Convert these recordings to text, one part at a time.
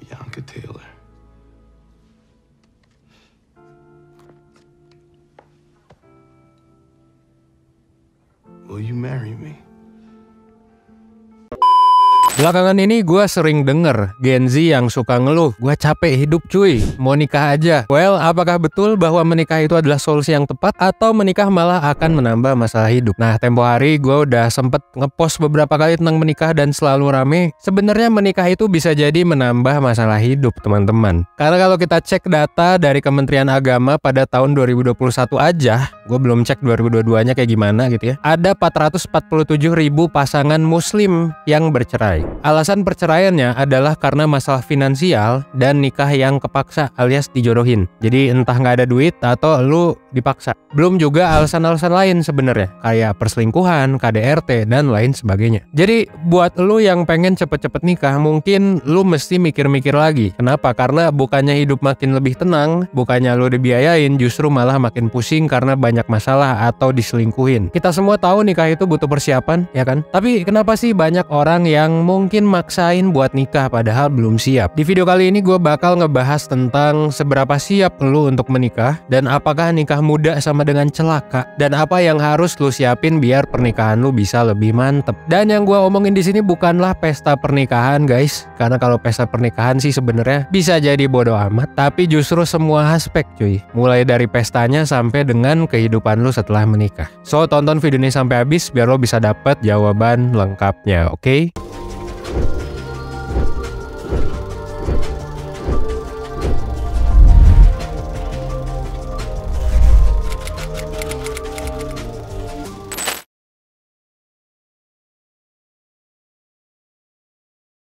Bianca Taylor. Will you marry me? Belakangan ini gue sering denger Gen Z yang suka ngeluh, gue capek hidup cuy, mau nikah aja. Well, apakah betul bahwa menikah itu adalah solusi yang tepat atau menikah malah akan menambah masalah hidup? Nah, tempo hari gue udah sempet ngepost beberapa kali tentang menikah dan selalu rame. Sebenarnya menikah itu bisa jadi menambah masalah hidup, teman-teman. Karena kalau kita cek data dari Kementerian Agama pada tahun 2021 aja, gue belum cek 2022-nya kayak gimana gitu ya. Ada 447.000 pasangan muslim yang bercerai. Alasan perceraiannya adalah karena masalah finansial dan nikah yang kepaksa alias dijodohin. Jadi entah nggak ada duit atau lu dipaksa. Belum juga alasan-alasan lain sebenarnya, kayak perselingkuhan, KDRT, dan lain sebagainya. Jadi buat lu yang pengen cepet-cepet nikah, mungkin lu mesti mikir-mikir lagi. Kenapa? Karena bukannya hidup makin lebih tenang, bukannya lu dibiayain, justru malah makin pusing karena banyak masalah atau diselingkuhin. Kita semua tahu nikah itu butuh persiapan, ya kan? Tapi kenapa sih banyak orang yang mungkin maksain buat nikah padahal belum siap? Di video kali ini gue bakal ngebahas tentang seberapa siap lu untuk menikah, dan apakah nikah muda sama dengan celaka, dan apa yang harus lu siapin biar pernikahan lu bisa lebih mantep. Dan yang gue omongin di sini bukanlah pesta pernikahan guys, karena kalau pesta pernikahan sih sebenarnya bisa jadi bodo amat, tapi justru semua aspek cuy, mulai dari pestanya sampai dengan kehidupan lu setelah menikah. So tonton video ini sampai habis biar lo bisa dapet jawaban lengkapnya, oke?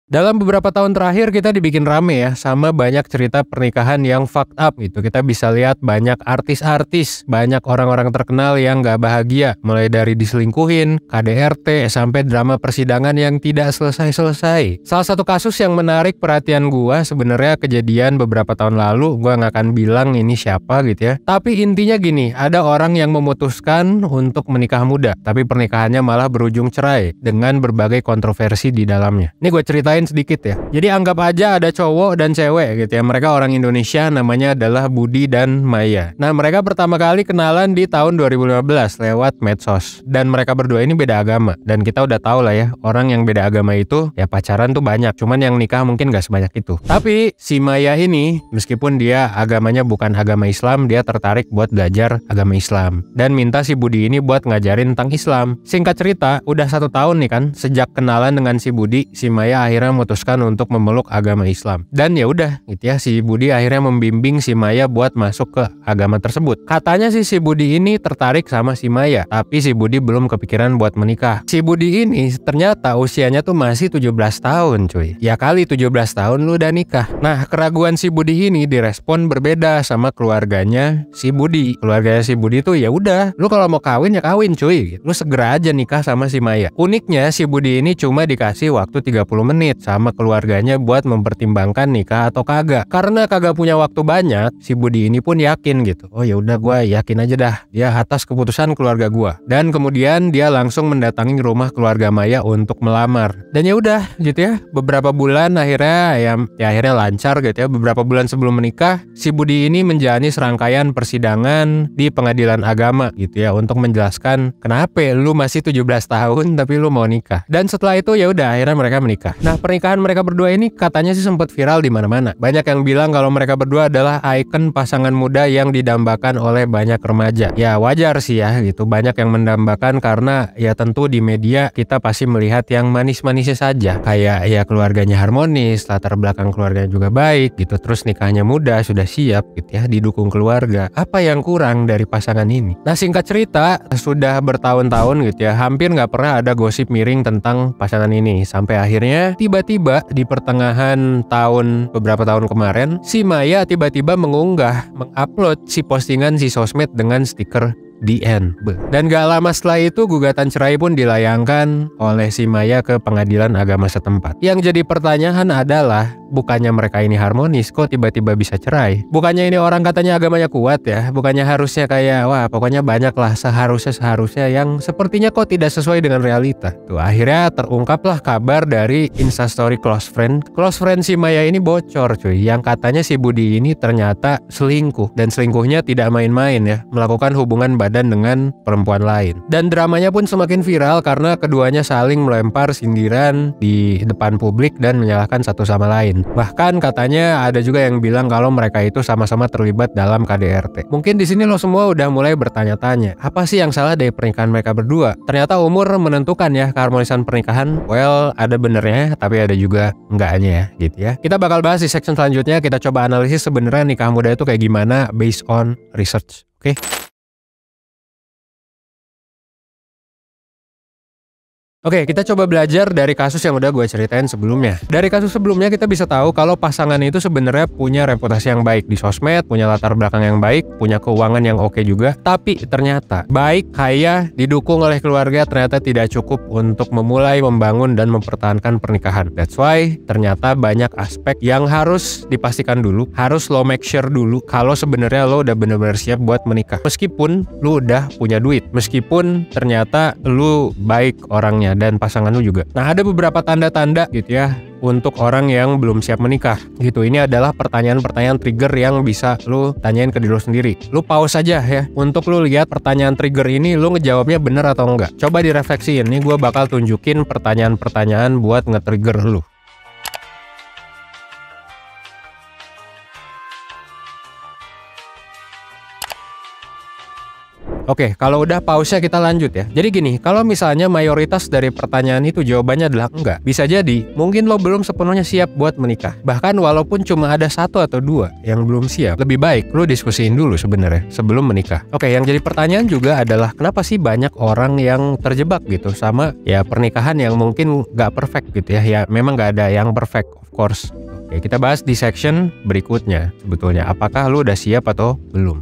Dalam beberapa tahun terakhir kita dibikin rame ya sama banyak cerita pernikahan yang fucked up gitu. Kita bisa lihat banyak artis-artis, banyak orang-orang terkenal yang gak bahagia. Mulai dari diselingkuhin, KDRT, sampai drama persidangan yang tidak selesai-selesai. Salah satu kasus yang menarik perhatian gua sebenarnya kejadian beberapa tahun lalu. Gua gak akan bilang ini siapa gitu ya. Tapi intinya gini, ada orang yang memutuskan untuk menikah muda, tapi pernikahannya malah berujung cerai dengan berbagai kontroversi di dalamnya. Ini gue ceritain sedikit ya. Jadi anggap aja ada cowok dan cewek gitu ya. Mereka orang Indonesia, namanya adalah Budi dan Maya. Nah, mereka pertama kali kenalan di tahun 2015 lewat medsos. Dan mereka berdua ini beda agama. Dan kita udah tahu lah ya, orang yang beda agama itu ya pacaran tuh banyak. Cuman yang nikah mungkin gak sebanyak itu. Tapi si Maya ini, meskipun dia agamanya bukan agama Islam, dia tertarik buat belajar agama Islam. Dan minta si Budi ini buat ngajarin tentang Islam. Singkat cerita, udah 1 tahun nih kan sejak kenalan dengan si Budi, si Maya akhirnya memutuskan untuk memeluk agama Islam. Dan ya udah gitu ya, si Budi akhirnya membimbing si Maya buat masuk ke agama tersebut. Katanya sih si Budi ini tertarik sama si Maya, tapi si Budi belum kepikiran buat menikah. Si Budi ini ternyata usianya tuh masih 17 tahun cuy. Ya kali 17 tahun lu udah nikah. Nah, keraguan si Budi ini direspon berbeda sama keluarganya si Budi. Keluarganya si Budi tuh ya udah, lu kalau mau kawin ya kawin cuy. Lu segera aja nikah sama si Maya. Uniknya si Budi ini cuma dikasih waktu 30 menit sama keluarganya buat mempertimbangkan nikah atau kagak. Karena kagak punya waktu banyak, si Budi ini pun yakin gitu. Oh ya udah, gue yakin aja dah dia atas keputusan keluarga gue. Dan kemudian dia langsung mendatangi rumah keluarga Maya untuk melamar. Dan ya udah gitu ya, beberapa bulan akhirnya ya akhirnya lancar gitu ya. Beberapa bulan sebelum menikah, si Budi ini menjalani serangkaian persidangan di pengadilan agama gitu ya, untuk menjelaskan kenapa lu masih 17 tahun tapi lu mau nikah. Dan setelah itu ya udah akhirnya mereka menikah. Nah, pernikahan mereka berdua ini katanya sih sempat viral di mana-mana. Banyak yang bilang kalau mereka berdua adalah ikon pasangan muda yang didambakan oleh banyak remaja. Ya wajar sih ya gitu, banyak yang mendambakan karena ya tentu di media kita pasti melihat yang manis-manisnya saja. Kayak ya keluarganya harmonis, latar belakang keluarganya juga baik gitu, terus nikahnya muda, sudah siap gitu ya, didukung keluarga. Apa yang kurang dari pasangan ini? Nah, singkat cerita, sudah bertahun-tahun gitu ya, hampir nggak pernah ada gosip miring tentang pasangan ini. Sampai akhirnya tiba-tiba di pertengahan tahun, beberapa tahun kemarin, si Maya tiba-tiba mengupload si postingan si sosmed dengan stiker DN. Dan gak lama setelah itu gugatan cerai pun dilayangkan oleh si Maya ke pengadilan agama setempat. Yang jadi pertanyaan adalah, bukannya mereka ini harmonis, kok tiba-tiba bisa cerai? Bukannya ini orang katanya agamanya kuat ya, bukannya harusnya kayak wah pokoknya banyak lah seharusnya yang sepertinya kok tidak sesuai dengan realita. Tuh akhirnya terungkaplah kabar dari Instastory close friend si Maya ini bocor cuy, yang katanya si Budi ini ternyata selingkuh, dan selingkuhnya tidak main-main ya, melakukan hubungan badan dengan perempuan lain. Dan dramanya pun semakin viral karena keduanya saling melempar sindiran di depan publik dan menyalahkan satu sama lain. Bahkan katanya ada juga yang bilang kalau mereka itu sama-sama terlibat dalam KDRT. Mungkin di sini lo semua udah mulai bertanya-tanya, apa sih yang salah dari pernikahan mereka berdua? Ternyata umur menentukan ya keharmonisan pernikahan. Well, ada benernya tapi ada juga enggaknya ya gitu ya. Kita bakal bahas di section selanjutnya, kita coba analisis sebenarnya nikah muda itu kayak gimana based on research. Oke? Oke, kita coba belajar dari kasus yang udah gue ceritain sebelumnya. Dari kasus sebelumnya kita bisa tahu kalau pasangan itu sebenarnya punya reputasi yang baik di sosmed, punya latar belakang yang baik, punya keuangan yang oke juga. Tapi ternyata baik, kaya, didukung oleh keluarga ternyata tidak cukup untuk memulai, membangun, dan mempertahankan pernikahan. That's why ternyata banyak aspek yang harus dipastikan dulu, harus lo make sure dulu kalau sebenarnya lo udah bener-bener siap buat menikah. Meskipun lo udah punya duit, meskipun ternyata lo baik orangnya dan pasangan lu juga. Nah, ada beberapa tanda-tanda gitu ya untuk orang yang belum siap menikah gitu. Ini adalah pertanyaan-pertanyaan trigger yang bisa lu tanyain ke diri lu sendiri. Lu pause aja ya untuk lu lihat pertanyaan trigger ini lu ngejawabnya bener atau enggak. Coba direfleksiin. Nih gue bakal tunjukin pertanyaan-pertanyaan buat nge-trigger lu. Oke, kalau udah pause kita lanjut ya. Jadi gini, kalau misalnya mayoritas dari pertanyaan itu jawabannya adalah enggak, bisa jadi mungkin lo belum sepenuhnya siap buat menikah. Bahkan walaupun cuma ada 1 atau 2 yang belum siap, lebih baik lo diskusiin dulu sebenarnya sebelum menikah. Oke, yang jadi pertanyaan juga adalah kenapa sih banyak orang yang terjebak gitu sama ya pernikahan yang mungkin nggak perfect gitu ya. Ya memang nggak ada yang perfect, of course. Oke, kita bahas di section berikutnya sebetulnya. Apakah lo udah siap atau belum?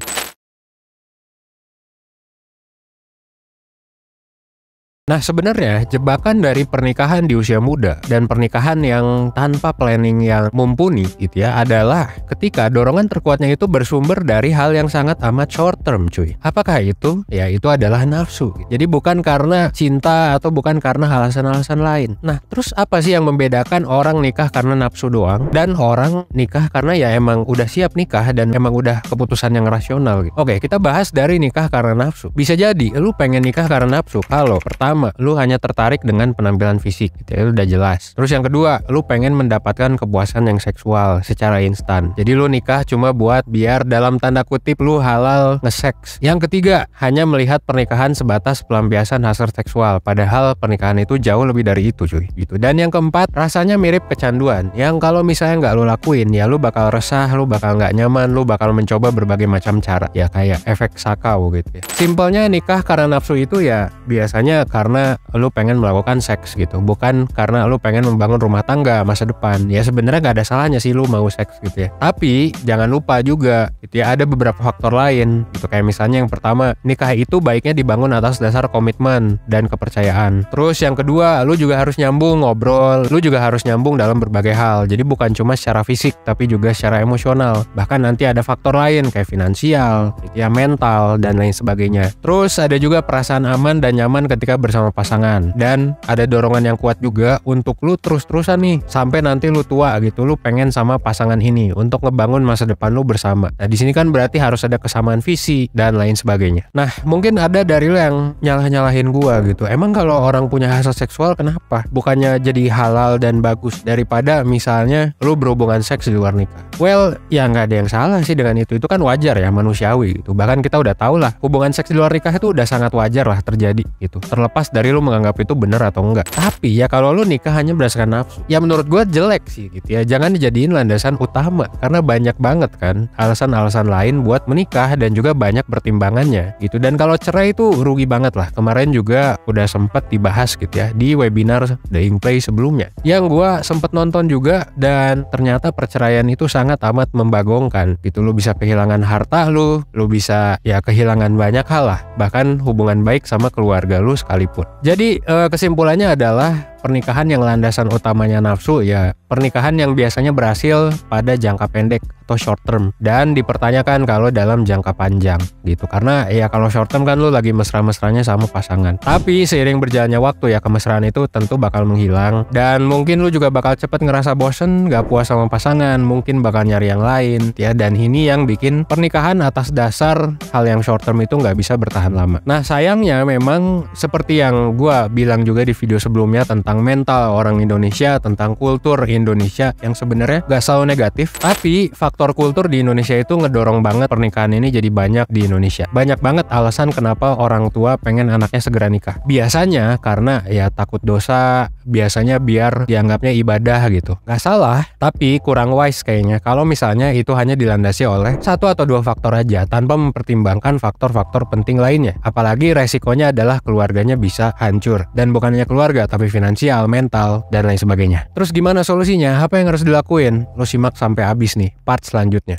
Nah sebenarnya jebakan dari pernikahan di usia muda dan pernikahan yang tanpa planning yang mumpuni gitu ya adalah ketika dorongan terkuatnya itu bersumber dari hal yang sangat amat short term cuy. Apakah itu? Ya itu adalah nafsu. Jadi bukan karena cinta atau bukan karena alasan-alasan lain. Nah terus apa sih yang membedakan orang nikah karena nafsu doang dan orang nikah karena ya emang udah siap nikah dan emang udah keputusan yang rasional gitu. Oke, kita bahas dari nikah karena nafsu. Bisa jadi lu pengen nikah karena nafsu kalau pertama lu hanya tertarik dengan penampilan fisik gitu ya, udah jelas. Terus yang kedua, lu pengen mendapatkan kepuasan yang seksual secara instan. Jadi lu nikah cuma buat biar dalam tanda kutip lu halal nge-seks. Yang ketiga, hanya melihat pernikahan sebatas pelampiasan hasrat seksual, padahal pernikahan itu jauh lebih dari itu cuy gitu. Dan yang keempat, rasanya mirip kecanduan yang kalau misalnya nggak lu lakuin ya lu bakal resah, lu bakal nggak nyaman, lu bakal mencoba berbagai macam cara ya kayak efek sakau gitu ya. Simpelnya nikah karena nafsu itu ya biasanya karena lu pengen melakukan seks gitu, bukan karena lu pengen membangun rumah tangga masa depan. Ya sebenarnya nggak ada salahnya sih lu mau seks gitu ya, tapi jangan lupa juga gitu ya ada beberapa faktor lain gitu. Kayak misalnya yang pertama, nikah itu baiknya dibangun atas dasar komitmen dan kepercayaan. Terus yang kedua, lu juga harus nyambung ngobrol, lu juga harus nyambung dalam berbagai hal. Jadi bukan cuma secara fisik tapi juga secara emosional. Bahkan nanti ada faktor lain kayak finansial gitu ya, mental dan lain sebagainya. Terus ada juga perasaan aman dan nyaman ketika bersama pasangan, dan ada dorongan yang kuat juga untuk lu terus-terusan nih sampai nanti lu tua gitu, lu pengen sama pasangan ini untuk ngebangun masa depan lu bersama. Nah di sini kan berarti harus ada kesamaan visi dan lain sebagainya. Nah mungkin ada dari lu yang nyalah-nyalahin gua gitu, emang kalau orang punya hasrat seksual kenapa bukannya jadi halal dan bagus daripada misalnya lu berhubungan seks di luar nikah? Well ya nggak ada yang salah sih dengan itu kan wajar ya, manusiawi gitu. Bahkan kita udah tahu lah hubungan seks di luar nikah itu udah sangat wajar lah terjadi gitu, terlepas dari lu menganggap itu benar atau enggak. Tapi ya kalau lu nikah hanya berdasarkan nafsu, ya menurut gue jelek sih gitu ya. Jangan dijadiin landasan utama karena banyak banget kan alasan-alasan lain buat menikah dan juga banyak pertimbangannya gitu. Dan kalau cerai itu rugi banget lah. Kemarin juga udah sempet dibahas gitu ya di webinar The Ink Play sebelumnya yang gue sempet nonton juga, dan ternyata perceraian itu sangat amat membagongkan gitu. Lu bisa kehilangan harta lu bisa ya kehilangan banyak hal lah, bahkan hubungan baik sama keluarga lu sekalipun. Jadi kesimpulannya adalah pernikahan yang landasan utamanya nafsu, ya pernikahan yang biasanya berhasil pada jangka pendek atau short term, dan dipertanyakan kalau dalam jangka panjang gitu. Karena ya kalau short term kan lu lagi mesra-mesranya sama pasangan, tapi seiring berjalannya waktu ya kemesraan itu tentu bakal menghilang, dan mungkin lu juga bakal cepet ngerasa bosen, gak puas sama pasangan, mungkin bakal nyari yang lain ya. Dan ini yang bikin pernikahan atas dasar hal yang short term itu gak bisa bertahan lama. Nah sayangnya memang seperti yang gua bilang juga di video sebelumnya tentang mental orang Indonesia, tentang kultur Indonesia yang sebenarnya gak selalu negatif, tapi faktor kultur di Indonesia itu ngedorong banget pernikahan ini jadi banyak di Indonesia. Banyak banget alasan kenapa orang tua pengen anaknya segera nikah. Biasanya karena ya takut dosa, biasanya biar dianggapnya ibadah gitu. Gak salah, tapi kurang wise kayaknya kalau misalnya itu hanya dilandasi oleh satu atau dua faktor aja tanpa mempertimbangkan faktor-faktor penting lainnya. Apalagi resikonya adalah keluarganya bisa hancur, dan bukan hanya keluarga tapi finansial, mental, dan lain sebagainya. Terus gimana solusinya? Apa yang harus dilakuin? Lo simak sampai habis nih part selanjutnya.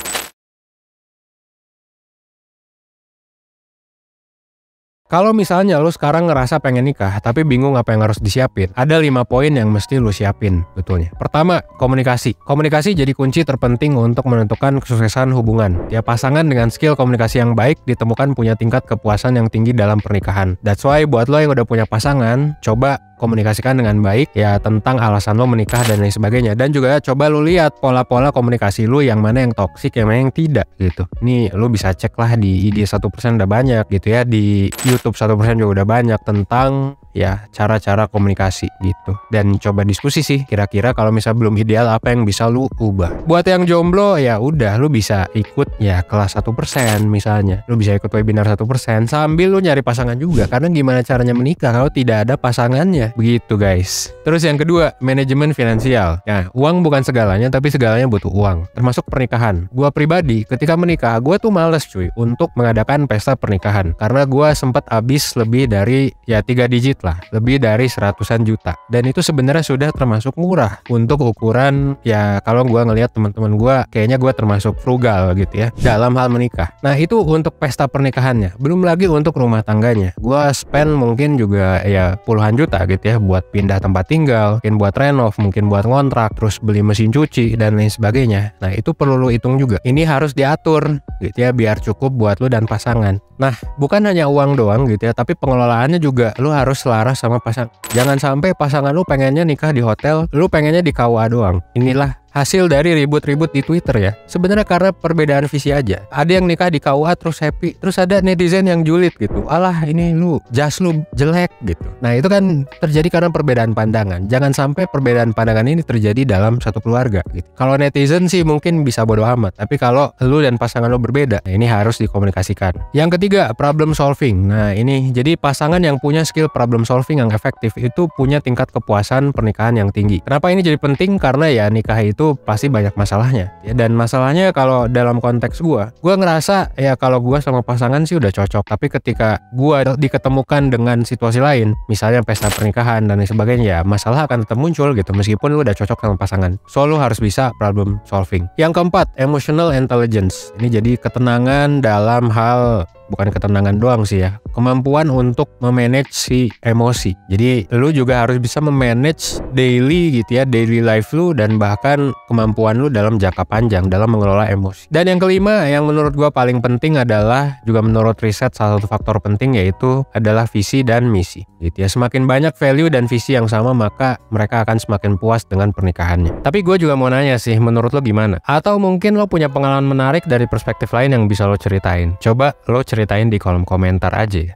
Kalau misalnya lu sekarang ngerasa pengen nikah tapi bingung apa yang harus disiapin, ada 5 poin yang mesti lu siapin betulnya. Pertama, komunikasi. Komunikasi jadi kunci terpenting untuk menentukan kesuksesan hubungan. Tiap pasangan dengan skill komunikasi yang baik ditemukan punya tingkat kepuasan yang tinggi dalam pernikahan. That's why buat lo yang udah punya pasangan, coba komunikasikan dengan baik ya tentang alasan lo menikah dan lain sebagainya. Dan juga coba lu lihat pola-pola komunikasi lu yang mana yang toksik, yang mana yang tidak gitu. Nih lu bisa cek lah di IG 1% udah banyak gitu ya, di YouTube 1% juga udah banyak tentang ya cara-cara komunikasi gitu. Dan coba diskusi sih, kira-kira kalau misal belum ideal apa yang bisa lu ubah. Buat yang jomblo ya udah, lu bisa ikut ya kelas 1% misalnya. Lu bisa ikut webinar 1% sambil lu nyari pasangan juga, karena gimana caranya menikah kalau tidak ada pasangannya. Begitu guys. Terus yang kedua, manajemen finansial. Nah, uang bukan segalanya, tapi segalanya butuh uang, termasuk pernikahan. Gua pribadi ketika menikah, gua tuh males cuy untuk mengadakan pesta pernikahan, karena gua sempat habis lebih dari ya 3 digit lah, lebih dari 100-an juta. Dan itu sebenarnya sudah termasuk murah untuk ukuran ya kalau gua ngelihat teman-teman gua, kayaknya gua termasuk frugal gitu ya dalam hal menikah. Nah, itu untuk pesta pernikahannya. Belum lagi untuk rumah tangganya. Gua spend mungkin juga ya puluhan juta gitu ya buat pindah tempat tinggal, mungkin buat renov, mungkin buat ngontrak, terus beli mesin cuci dan lain sebagainya. Nah, itu perlu lu hitung juga. Ini harus diatur gitu ya biar cukup buat lu dan pasangan. Nah, bukan hanya uang doang gitu ya, tapi pengelolaannya juga lu harus selaras sama pasangan. Jangan sampai pasangan lu pengennya nikah di hotel, lu pengennya di KUA doang. Inilah hasil dari ribut-ribut di Twitter ya. Sebenarnya karena perbedaan visi aja. Ada yang nikah di KUA terus happy, terus ada netizen yang julid gitu. Alah, ini lu jas lu jelek gitu. Nah, itu kan terjadi karena perbedaan pandangan. Jangan sampai perbedaan pandangan ini terjadi dalam satu keluarga gitu. Kalau netizen sih mungkin bisa bodo amat, tapi kalau lu dan pasangan lu berbeda, nah ini harus dikomunikasikan. Yang ketiga, problem solving. Nah, ini jadi pasangan yang punya skill problem solving yang efektif itu punya tingkat kepuasan pernikahan yang tinggi. Kenapa ini jadi penting? Karena ya nikah itu pasti banyak masalahnya ya, dan masalahnya kalau dalam konteks gua ngerasa ya kalau gua sama pasangan sih udah cocok, tapi ketika gua diketemukan dengan situasi lain, misalnya pesta pernikahan dan lain sebagainya, ya masalah akan tetap muncul gitu meskipun lu udah cocok sama pasangan. So lu harus bisa problem solving. Yang keempat, emotional intelligence. Ini jadi ketenangan dalam hal, bukan ketenangan doang sih ya, kemampuan untuk memanage si emosi. Jadi lu juga harus bisa memanage daily gitu ya, daily life lu, dan bahkan kemampuan lu dalam jangka panjang dalam mengelola emosi. Dan yang kelima yang menurut gua paling penting adalah, juga menurut riset salah satu faktor penting, yaitu adalah visi dan misi gitu ya. Semakin banyak value dan visi yang sama, maka mereka akan semakin puas dengan pernikahannya. Tapi gue juga mau nanya sih, menurut lo gimana? Atau mungkin lo punya pengalaman menarik dari perspektif lain yang bisa lo ceritain? Coba lo ceritain di kolom komentar aja ya.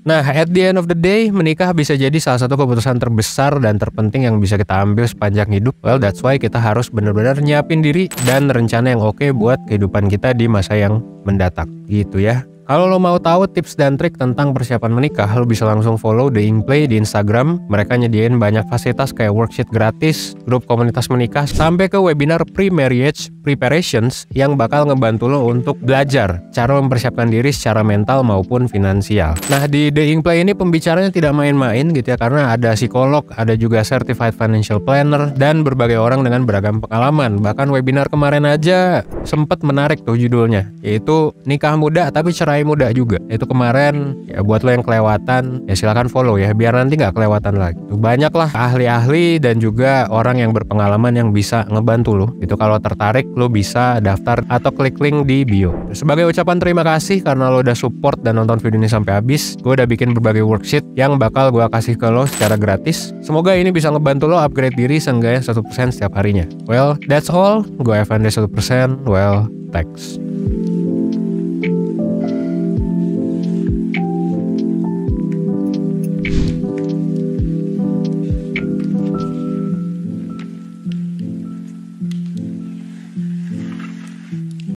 Nah, at the end of the day, menikah bisa jadi salah satu keputusan terbesar dan terpenting yang bisa kita ambil sepanjang hidup. Well, that's why kita harus benar-benar nyiapin diri dan rencana yang oke buat kehidupan kita di masa yang mendatang. Gitu ya. Kalau lo mau tahu tips dan trik tentang persiapan menikah, lo bisa langsung follow The Inkplay di Instagram. Mereka nyediain banyak fasilitas kayak worksheet gratis, grup komunitas menikah, sampai ke webinar pre-marriage preparations yang bakal ngebantu lo untuk belajar cara mempersiapkan diri secara mental maupun finansial. Nah, di The Inkplay ini pembicaranya tidak main-main gitu ya, karena ada psikolog, ada juga certified financial planner, dan berbagai orang dengan beragam pengalaman. Bahkan webinar kemarin aja sempat menarik tuh judulnya, yaitu nikah muda tapi cerai samurai muda juga. Itu kemarin ya buat lo yang kelewatan ya silakan follow ya biar nanti nggak kelewatan lagi. Banyak lah ahli-ahli dan juga orang yang berpengalaman yang bisa ngebantu lo. Itu kalau tertarik lo bisa daftar atau klik link di bio. Sebagai ucapan terima kasih karena lo udah support dan nonton video ini sampai habis. Gue udah bikin berbagai worksheet yang bakal gue kasih ke lo secara gratis. Semoga ini bisa ngebantu lo upgrade diri seenggaknya 1% setiap harinya. Well, that's all. Gue Evander 1%. Well, thanks.